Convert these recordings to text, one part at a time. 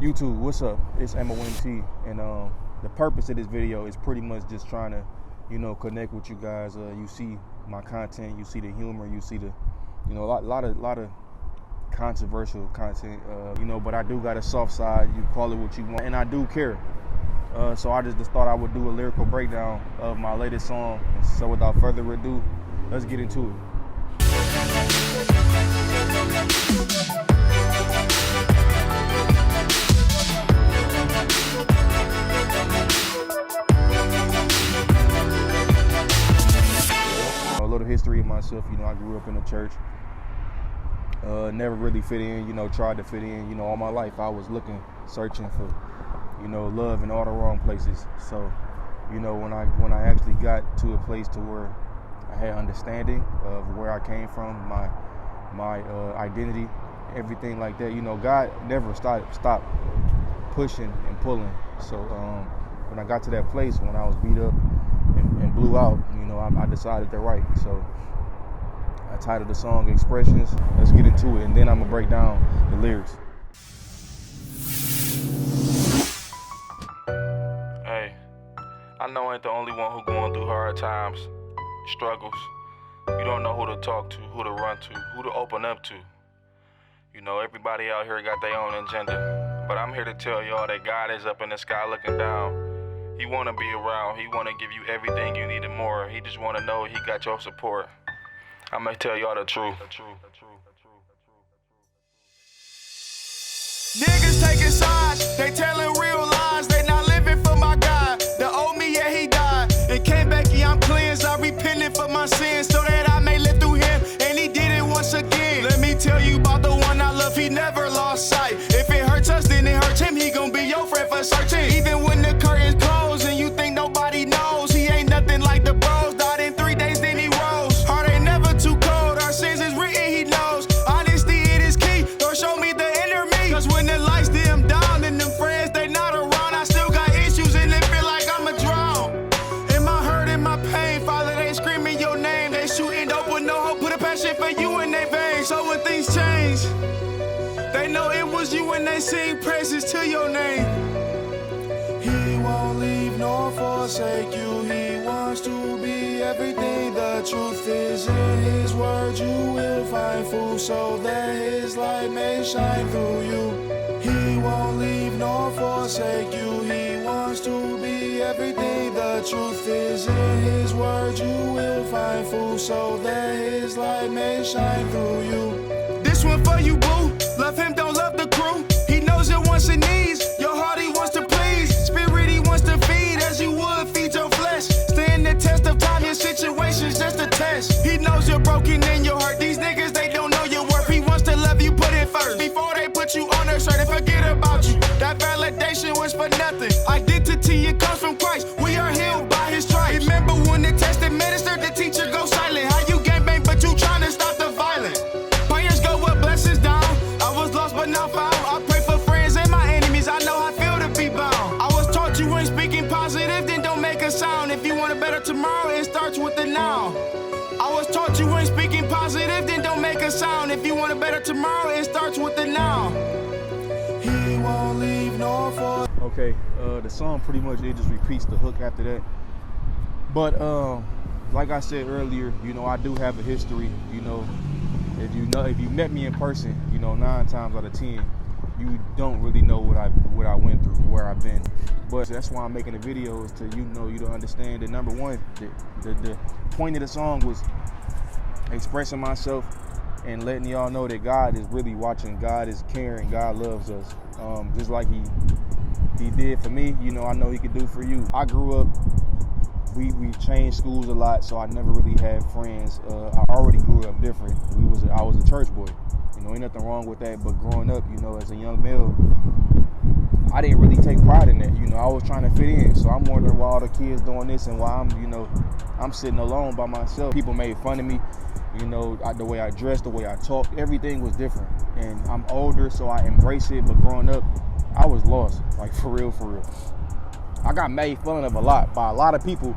YouTube, what's up? It's MOMT, and the purpose of this video is pretty much just trying to, connect with you guys. You see my content, you see the humor, you see the, a lot of controversial content, but I do got a soft side. You call it what you want, and I do care. So I just thought I would do a lyrical breakdown of my latest song. And so without further ado, let's get into it. A little history of myself, I grew up in the church. Never really fit in, tried to fit in, all my life. I was searching for, love in all the wrong places. So, when I actually got to a place to where I had understanding of where I came from, my identity, everything like that, God never stopped pushing and pulling. So when I got to that place, when I was beat up and blew out, I decided to write. So I titled the song Expressions. Let's get into it, and then I'm gonna break down the lyrics. Hey, I know I ain't the only one who going through hard times, struggles. You don't know who to talk to, who to run to, who to open up to. Everybody out here got their own agenda, but I'm here to tell y'all that God is up in the sky looking down. He want to be around. He want to give you everything you need and more. He just want to know he got your support. I'm going to tell y'all the truth. Niggas taking sides, they telling real lies. They not living for my God. The old me, yeah, he died. And came back, yeah, I'm cleansed. I repented for my sins so that I may live through him. And he did it once again. Let me tell you about the one I love. He never lost sight. If it hurts us, then it hurts him. He gon' be your friend for searching. Even when the curtains close and you think nobody knows, he ain't nothing like the bros. Died in 3 days, then he rose. Heart ain't never too cold. Our sins is written, he knows. Honesty, it is key. Lord, show me the inner me. Cause when the lights dim down and them friends, they not around, I still got issues and it feel like I'ma drown. In my hurt and my pain, Father, they screaming your name. They shooting dope with no hope. Put a passion for you in their veins. So when things change, they know it was you when they sing praises to your name. He won't leave nor forsake you. He wants to be everything. The truth is in his word. You will find food so that his light may shine through you. He won't leave nor forsake you. He wants to be everything. The truth is in his word. You will find food so that his light may shine through you. This one for you, boo. Love him, don't love the crew. He knows your wants and needs. Your heart he wants to please. Spirit he wants to feed as you would feed your flesh. Stand the test of time. Your situation's just a test. He knows you're broken in your heart. These niggas, they don't know your worth. He wants to love you, put it first. Before they put you on their shirt and forget about you. That validation was for nothing. Identity, it comes from Christ. We are healed by his stripes. Remember when the test administered, the teacher goes silent. How you gangbang, but you trying to stop the violence. Prayers go up, blessings down. I was lost but now found. I pray for friends and my enemies. I know how I feel to be bound. I was taught you ain't speaking positive, then don't make a sound. If you want a better tomorrow, it starts with the now. I was taught you ain't speaking positive, then don't make a sound. If you want a better tomorrow, it starts with the now. He won't leave nor for. Okay, the song pretty much, it just repeats the hook after that. But like I said earlier, I do have a history. If you met me in person, 9 times out of 10, you don't really know what I went through, where I've been. But that's why I'm making the video, is to you to understand that number one, the point of the song was expressing myself and letting y'all know that God is really watching, God is caring, God loves us, just like he did for me. I know he could do for you. I grew up. We changed schools a lot, so I never really had friends. I already grew up different. I was a church boy. Ain't nothing wrong with that. But growing up, as a young male, I didn't really take pride in that. I was trying to fit in. So I'm wondering why all the kids doing this and why I'm sitting alone by myself. People made fun of me. The way I dressed, the way I talked, everything was different. And I'm older, so I embrace it. But growing up, I was lost, like for real. I got made fun of a lot by a lot of people.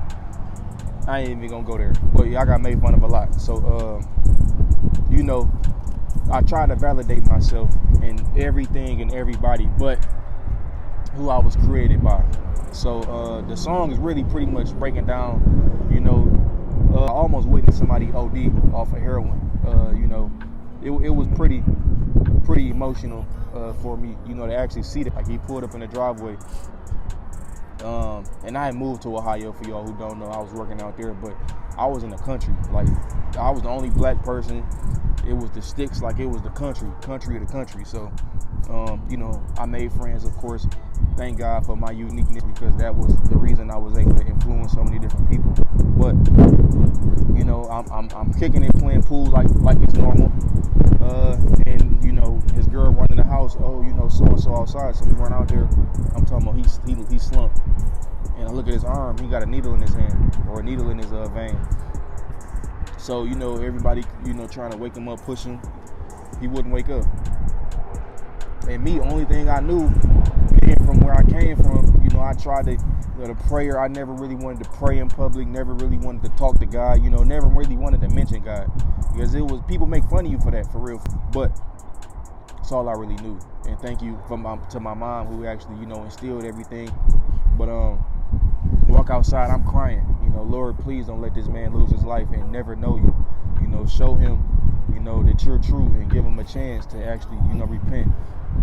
I ain't even gonna go there, but yeah, I got made fun of a lot. So, I try to validate myself in everything and everybody, but who I was created by. So the song is really pretty much breaking down, you know, I almost witnessed somebody OD off of heroin. You know, it was pretty emotional for me, you know, to actually see that. Like, he pulled up in the driveway. And I had moved to Ohio, for y'all who don't know. I was working out there, but I was in the country. Like, I was the only black person. It was the sticks, like it was the country of the country. So, you know, I made friends, of course. Thank God for my uniqueness, because that was the reason I was able to influence so many different people. But, you know, I'm kicking it, playing pool like it's normal. And, you know, his girl running the house, oh, you know, so-and-so outside. So we run out there. I'm talking about he slumped. And I look at his arm, he got a needle in his hand, or a needle in his vein. So, you know, everybody, you know, trying to wake him up, push him. He wouldn't wake up. And me, only thing I knew, being from where I came from, you know, I tried to, you know, the prayer, I never really wanted to pray in public, never really wanted to talk to God, you know, never really wanted to mention God. Because it was, people make fun of you for that, for real. But it's all I really knew. And thank you to my mom, who actually, you know, instilled everything. But walk outside, I'm crying. You know, Lord, please don't let this man lose his life and never know you. You know, show him, you know, that you're true, and give him a chance to actually, you know, repent.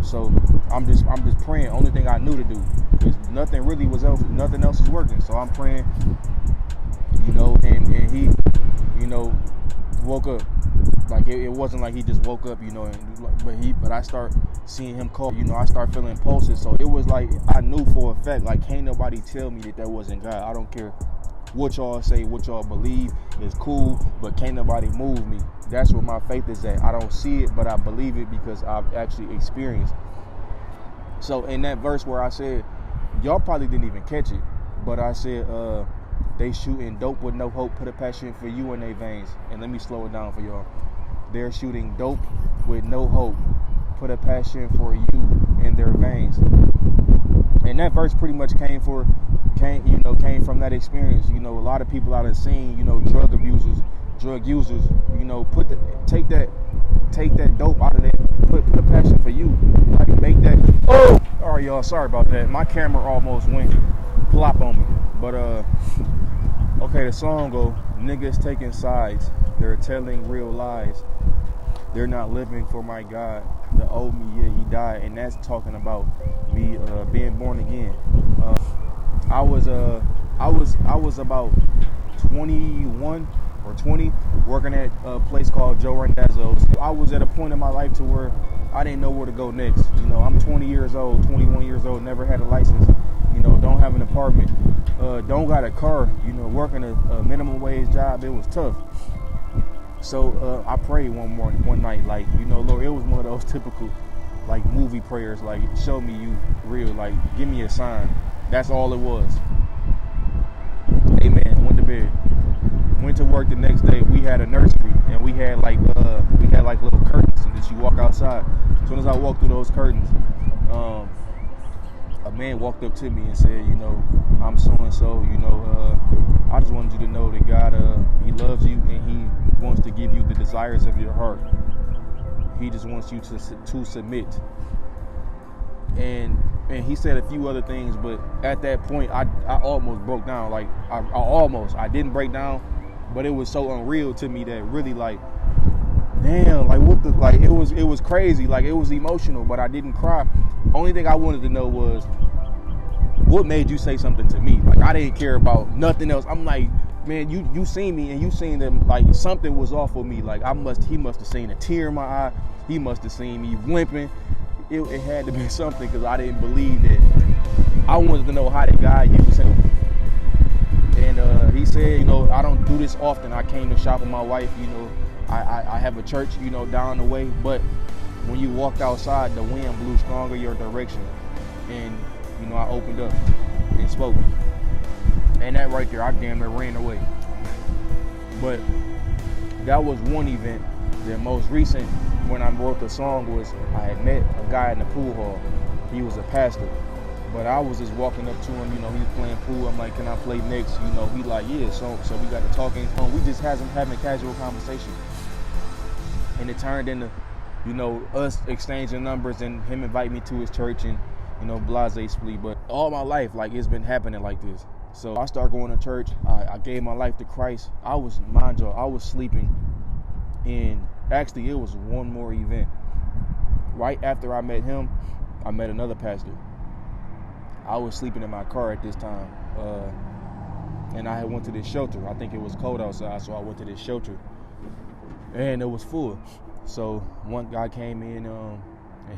So I'm just praying. Only thing I knew to do, because nothing else is working. So I'm praying, you know, and he, you know, woke up. Like, it wasn't like he just woke up, you know, but I start seeing him call, you know, I start feeling pulses. So it was like, I knew for a fact, like, can't nobody tell me that wasn't God. I don't care what y'all say, what y'all believe is cool, but can't nobody move me. That's where my faith is at. I don't see it, but I believe it because I've actually experienced. So in that verse where I said, y'all probably didn't even catch it, but I said, they shooting dope with no hope, put a passion for you in their veins. And let me slow it down for y'all. They're shooting dope with no hope, put a passion for you in their veins. And that verse pretty much came from that experience. You know, a lot of people out of the scene, you know, drug abusers, drug users, you know, take that dope out of that, put a passion for you. Like, make that. Oh, all right, y'all, sorry about that. My camera almost went plop on me. But okay, the song go, niggas taking sides, they're telling real lies. They're not living for my God. The old me, yeah, he died. And that's talking about me being born again. I was about 21 or 20, working at a place called Joe Randazzo's. I was at a point in my life to where I didn't know where to go next. You know, I'm 20 years old, 21 years old, never had a license. You know, don't have an apartment, don't got a car. You know, working a minimum wage job, it was tough. So I prayed one night, like, you know, Lord, it was one of those typical, like, movie prayers, like, show me you real, like, give me a sign. That's all it was. Amen. Went to bed. Went to work the next day. We had a nursery, and we had like little curtains, and you walk outside. As soon as I walked through those curtains, a man walked up to me and said, you know, I'm so and so. You know, I just wanted you to know that God, He loves you, and He wants to give you the desires of your heart. He just wants you to submit. And he said a few other things, but at that point, I almost broke down. Like, I didn't break down, but it was so unreal to me that really, like, damn, like, what the, like, it was crazy. Like, it was emotional, but I didn't cry. Only thing I wanted to know was, what made you say something to me? Like, I didn't care about nothing else. I'm like, man, you seen me, and you seen them, like, something was off with me. Like, he must have seen a tear in my eye. He must have seen me limping. It had to be something, because I didn't believe that. I wanted to know how did God use him. And he said, you know, I don't do this often. I came to shop with my wife. You know, I have a church, you know, down the way. But when you walked outside, the wind blew stronger your direction. And, you know, I opened up and spoke. And that right there, I damn near ran away. But that was one event. The most recent, when I wrote the song, was I had met a guy in the pool hall. He was a pastor, but I was just walking up to him. You know, he was playing pool. I'm like, can I play next? You know, he like, yeah. So we got to talking. We just having a casual conversation, and it turned into, you know, us exchanging numbers and him invite me to his church, and you know, blase split. But all my life, like, it's been happening like this. So I started going to church. I gave my life to Christ. I was sleeping in, actually it was one more event. Right after I met him, I met another pastor. I was sleeping in my car at this time. And I had went to this shelter. I think it was cold outside, so I went to this shelter. And it was full. So one guy came in and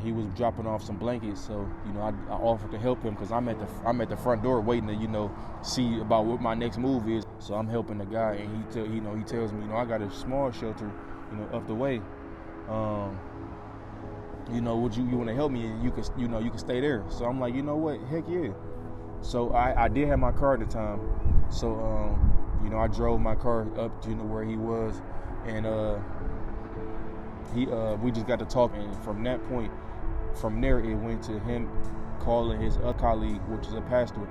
he was dropping off some blankets. So, you know, I offered to help him because I'm at the front door waiting to, you know, see about what my next move is. So I'm helping the guy, and he tells me, you know, I got a small shelter, you know, up the way. You know, would you want to help me? And you can stay there. So I'm like, you know what? Heck yeah. So I did have my car at the time. So you know, I drove my car up to, you know, where he was, and we just got to talking. And from that point, from there it went to him calling his other colleague, which is a pastor,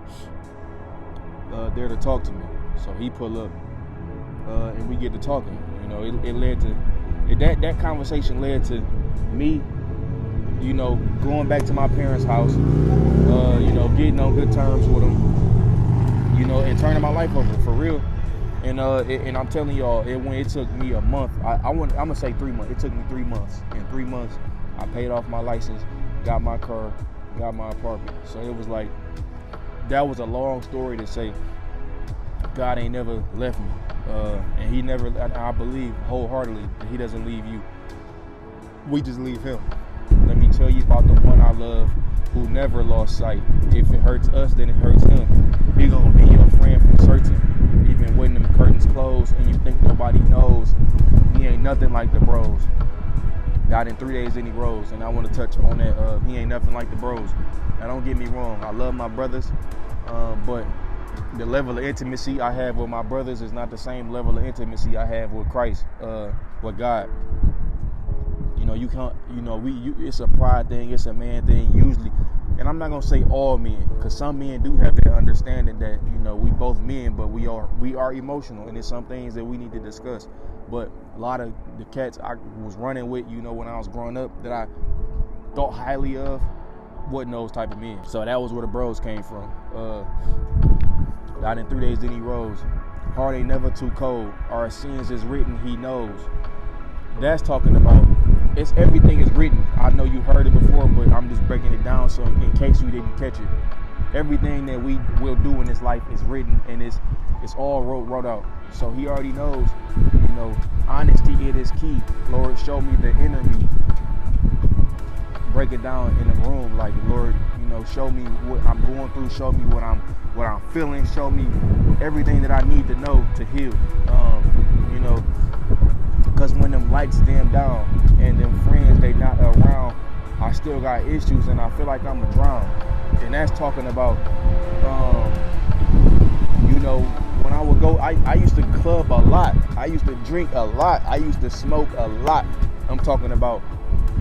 there to talk to me. So he pull up, and we get to talking. You know, it led to that conversation led to me, you know, going back to my parents' house, you know, getting on good terms with them, you know, and turning my life over for real. And I'm telling y'all, it took me a month. I'm gonna say 3 months. It took me 3 months. In 3 months, I paid off my license, got my car, got my apartment. So it was like, that was a long story to say God ain't never left me. And he never, I believe wholeheartedly that he doesn't leave you. We just leave him. Let me tell you about the one I love who never lost sight. If it hurts us, then it hurts him. He gonna be your friend for certain. Even when them curtains close and you think nobody knows, he ain't nothing like the bros. Got in 3 days and he rose. And I want to touch on that. He ain't nothing like the bros. Now don't get me wrong, I love my brothers, but the level of intimacy I have with my brothers is not the same level of intimacy I have with Christ, with God. You know, you can't, you know, it's a pride thing, it's a man thing usually. And I'm not gonna say all men, because some men do have that understanding that, you know, we both men, but we are emotional, and there's some things that we need to discuss. But a lot of the cats I was running with, you know, when I was growing up, that I thought highly of, wasn't those type of men. So that was where the bros came from. Died in 3 days, then he rose. Heart ain't never too cold. Our sins is written, he knows. That's talking about, it's everything is written. I know you heard it before, but I'm just breaking it down so in case you didn't catch it. Everything that we will do in this life is written, and it's all wrote out. So he already knows, you know, honesty, it is key. Lord, show me the inner me. Break it down in the room, like, Lord, you know, show me what I'm going through, show me what I'm feeling, show me everything that I need to know to heal. You know, because when them lights dim down and them friends they not around, I still got issues and I feel like I'm a drown. And that's talking about, you know, when I would go, I used to club a lot. I used to drink a lot. I used to smoke a lot. I'm talking about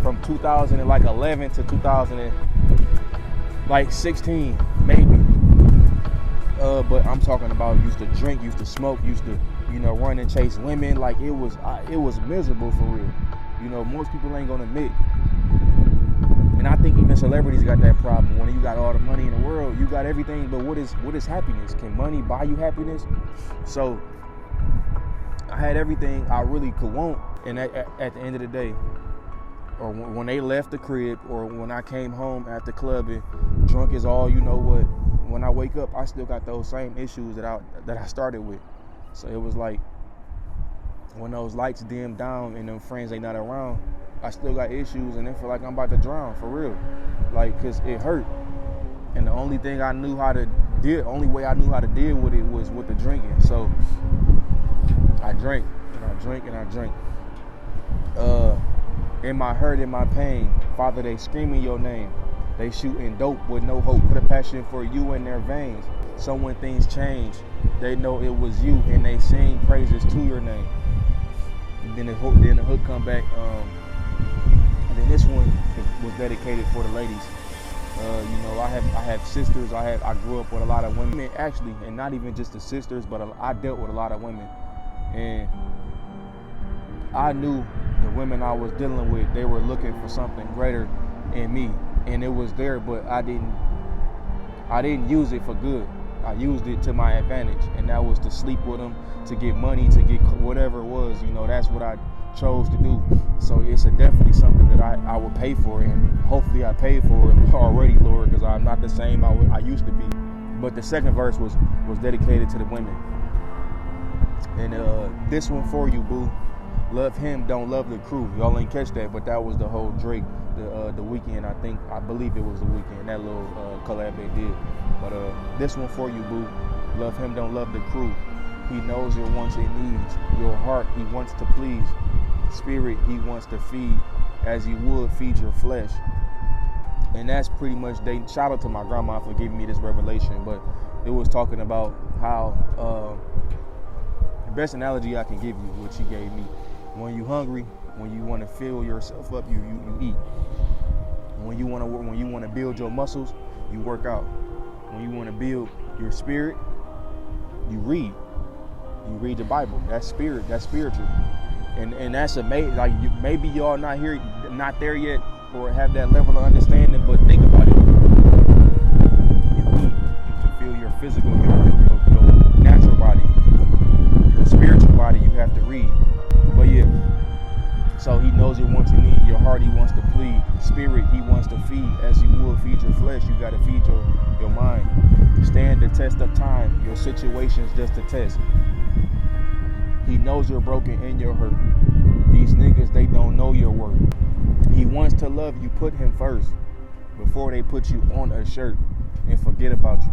from 2011 to 2016, maybe. But I'm talking about used to drink, used to smoke, used to, you know, run and chase women. Like it was miserable for real. You know, most people ain't gonna admit. And I think even celebrities got that problem. When you got all the money in the world, you got everything, but what is happiness? Can money buy you happiness? So I had everything I really could want, and at the end of the day, or when they left the crib, or when I came home after clubbing, drunk as all, you know what, when I wake up, I still got those same issues that I started with. So it was like, when those lights dim down and them friends ain't not around, I still got issues, and I feel like I'm about to drown, for real. Like, cause it hurt. And the only way I knew how to deal with it was with the drinking. So I drank, and I drank, and I drank. In my hurt, in my pain, Father, they screaming your name. They shooting dope with no hope. Put a passion for you in their veins. So when things change, they know it was you, and they sing praises to your name. And then the hook come back. And then this one was dedicated for the ladies. You know, I have sisters. I grew up with a lot of women, actually, and not even just the sisters, but I dealt with a lot of women, and I knew the women I was dealing with, they were looking for something greater in me. and it was there, but I didn't use it for good. I used it to my advantage, and that was to sleep with them, to get money, to get whatever it was. That's what I chose to do. So it's definitely something that I would pay for, and hopefully I paid for it already, Lord, because I'm not the same I used to be. But the second verse was dedicated to the women. And this one for you, boo. Love him, don't love the crew. Y'all ain't catch that, but that was the whole Drake, the Weeknd. I believe it was the Weeknd, that little collab they did. But this one for you, boo. Love him, don't love the crew. He knows your wants and needs. Your heart, he wants to please. Spirit, he wants to feed, as he would feed your flesh. And that's pretty much, shout out to my grandma for giving me this revelation, but it was talking about how, the best analogy I can give you, what she gave me. When you hungry, when you want to fill yourself up, you eat. When you want to build your muscles, you work out. When you want to build your spirit, you read. You read the Bible. That's spirit. That's spiritual. And that's amazing. Like maybe y'all not there yet, or have that level of understanding. But think about it. You eat to feel your physical, your natural body, your spiritual body. You have to read. But yeah. So he knows your wants and needs. Your heart, he wants to plead. Spirit, he wants to feed. As he would feed your flesh, you got to feed your mind. Stand the test of time. Your situation's just a test. He knows you're broken and you're hurt. These niggas, they don't know your worth. He wants to love you. Put him first before they put you on a shirt and forget about you.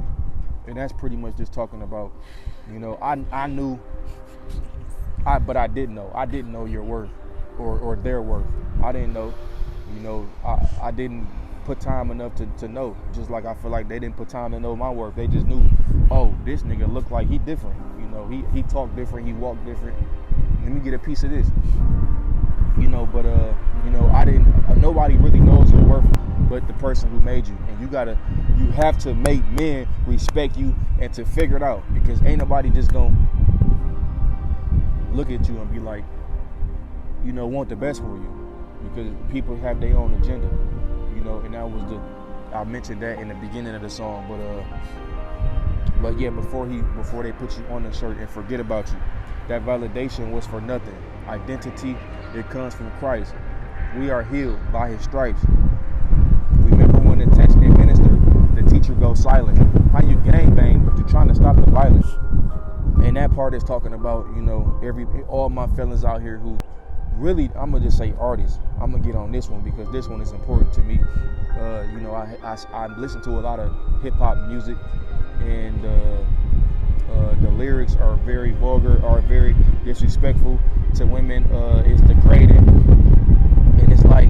And that's pretty much just talking about, I knew, but I didn't know. I didn't know your worth or their worth. I didn't know. I didn't put time enough to know. Just like I feel like they didn't put time to know my worth. They just knew, oh, this nigga look like he different. He talk different, he walk different. Let me get a piece of this. But I didn't. Nobody really knows your worth but the person who made you. And you have to make men respect you and to figure it out, because ain't nobody just gonna look at you and be like, want the best for you, because people have their own agenda. And that was I mentioned that in the beginning of the song, but yeah, before they put you on the shirt and forget about you, that validation was for nothing. Identity, it comes from Christ. We are healed by his stripes. Remember when the text and minister, the teacher goes silent. How you gangbang, but you're trying to stop the violence. And that part is talking about, all my fellas out here who really, I'm gonna just say artists. I'm gonna get on this one because this one is important to me. I listen to a lot of hip hop music, and the lyrics are very vulgar, are very disrespectful to women. It's degrading, and it's like,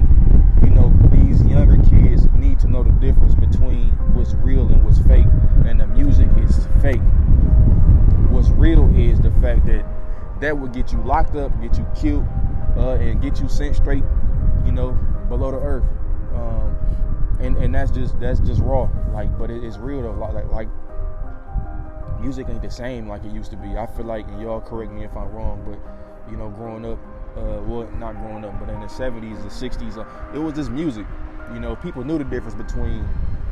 these younger kids need to know the difference between what's real and what's fake, and the music is fake. What's real is the fact that will get you locked up, get you killed, and get you sent straight, below the earth. And that's just raw. But it's real though. Like music ain't the same like it used to be. I feel like, and y'all correct me if I'm wrong, but growing up, not growing up, but in the 70s, the 60s, it was just music. People knew the difference between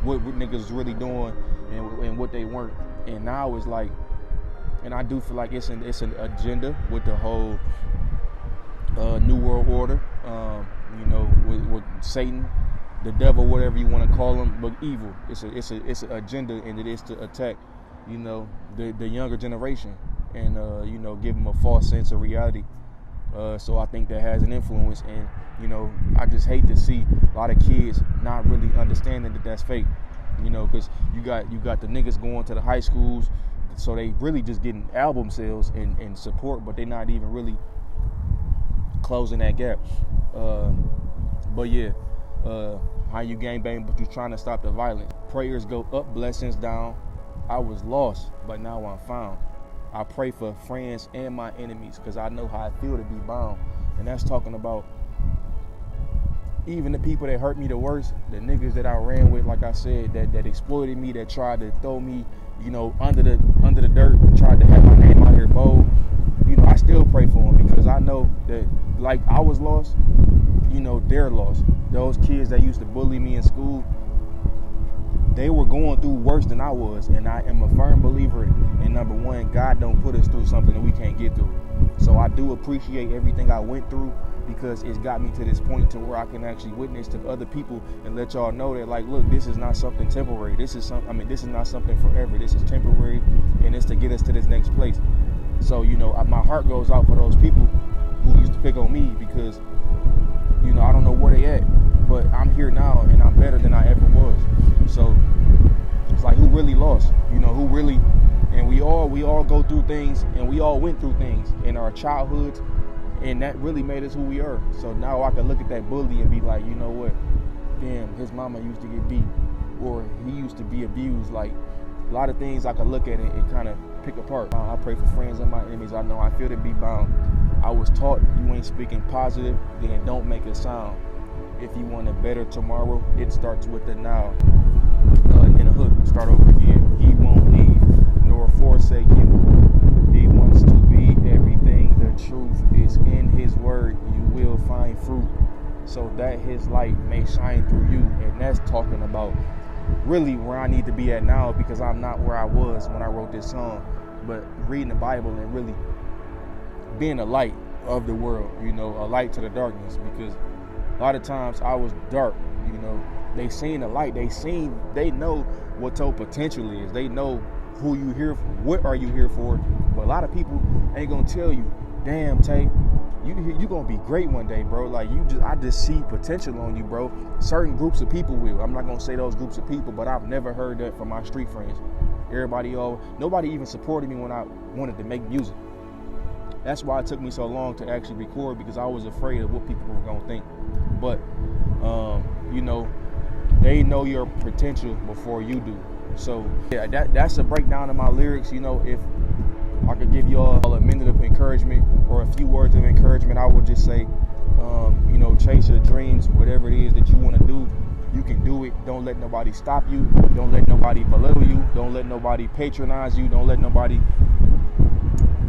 what niggas really doing and what they weren't. And now it's like, and I do feel like it's an agenda with the whole New World Order, with Satan, the devil, whatever you want to call him, but evil. It's an agenda, and it is to attack, the younger generation, and give them a false sense of reality. So I think that has an influence, and I just hate to see a lot of kids not really understanding that that's fake, because you got the niggas going to the high schools, so they really just getting album sales and support, but they're not even really closing that gap. But yeah, how you gangbang, but you trying to stop the violence. Prayers go up, blessings down. I was lost, but now I'm found. I pray for friends and my enemies, because I know how I feel to be bound. And that's talking about even the people that hurt me the worst, the niggas that I ran with, like I said, that exploited me, that tried to throw me, under the dirt, tried to have my name out here bold. I still pray for them, because I know that, like I was lost, they're lost. Those kids that used to bully me in school, they were going through worse than I was. And I am a firm believer in, number one, God don't put us through something that we can't get through. So I do appreciate everything I went through, because it's got me to this point to where I can actually witness to other people and let y'all know that, like, look, this is not something temporary. This is this is not something forever. This is temporary, and it's to get us to this next place. So, you know, my heart goes out for those people who used to pick on me, because, you know, I don't know where they at, but I'm here now and I'm better than I ever was. So it's like, who really lost? You know, who really? And we all go through things, and we all went through things in our childhoods, and that really made us who we are. So now I can look at that bully and be like, you know what? Damn, his mama used to get beat, or he used to be abused. Like, a lot of things I can look at it and kind of pick apart. I pray for friends and my enemies. I know I feel to be bound. I was taught, you ain't speaking positive, then don't make a sound. If you want a better tomorrow, it starts with the now. In a hook, start over again. He won't leave nor forsake you. He wants to be everything. The truth is in his word. You will find fruit, so that his light may shine through you. And that's talking about really where I need to be at now, because I'm not where I was when I wrote this song. But reading the Bible and really being a light of the world, you know, a light to the darkness, because a lot of times I was dark, you know. They seen the light, they know what your potential is. They know who you here for, what are you here for. But a lot of people ain't gonna tell you, damn, Tay, you gonna be great one day, bro. Like, I just see potential on you, bro. Certain groups of people will. I'm not gonna say those groups of people, but I've never heard that from my street friends. Nobody even supported me when I wanted to make music. That's why it took me so long to actually record, because I was afraid of what people were gonna think. But you know, they know your potential before you do. So yeah, that's a breakdown of my lyrics. You know, if I could give y'all a minute of encouragement or a few words of encouragement, I would just say, you know, chase your dreams. Whatever it is that you want to do, you can do it. Don't let nobody stop you. Don't let nobody belittle you. Don't let nobody patronize you. Don't let nobody,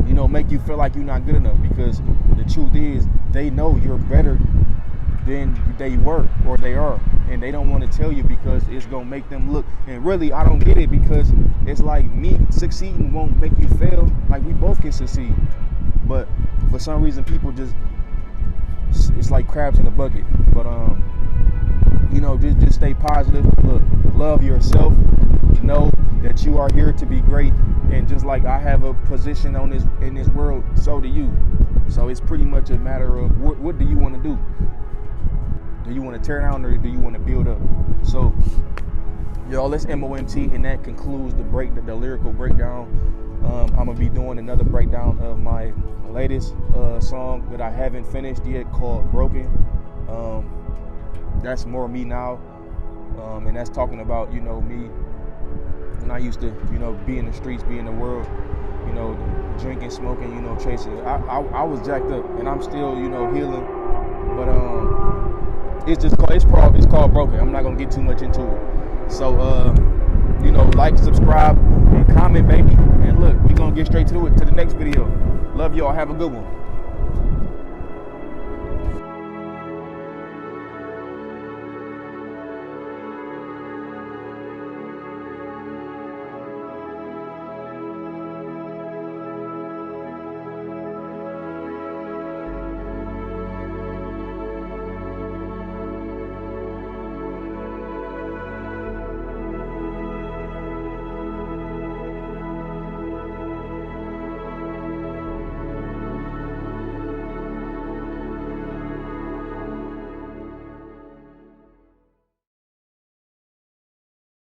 you know, make you feel like you're not good enough, because the truth is, they know you're better than they were or they are, and they don't want to tell you because it's gonna make them look. And really, I don't get it, because it's like, me succeeding won't make you fail. Like, we both can succeed, but for some reason people just, it's like crabs in a bucket. But you know, just stay positive. Look, love yourself. Know that you are here to be great, and just like I have a position in this world, so do you. So it's pretty much a matter of what do you want to do? Do you want to tear down, or do you want to build up? So, y'all, let's MOMT, and that concludes the lyrical breakdown. I'm gonna be doing another breakdown of my latest song that I haven't finished yet, called Broken. That's more me now, and that's talking about, you know, me when I used to, you know, be in the streets, be in the world, you know, drinking, smoking, you know, chasing. I was jacked up, and I'm still, you know, healing, but it's called Broken. I'm not gonna get too much into it. So you know, like, subscribe, and comment, baby. And look, we're gonna get straight to it, to the next video. Love y'all. Have a good one.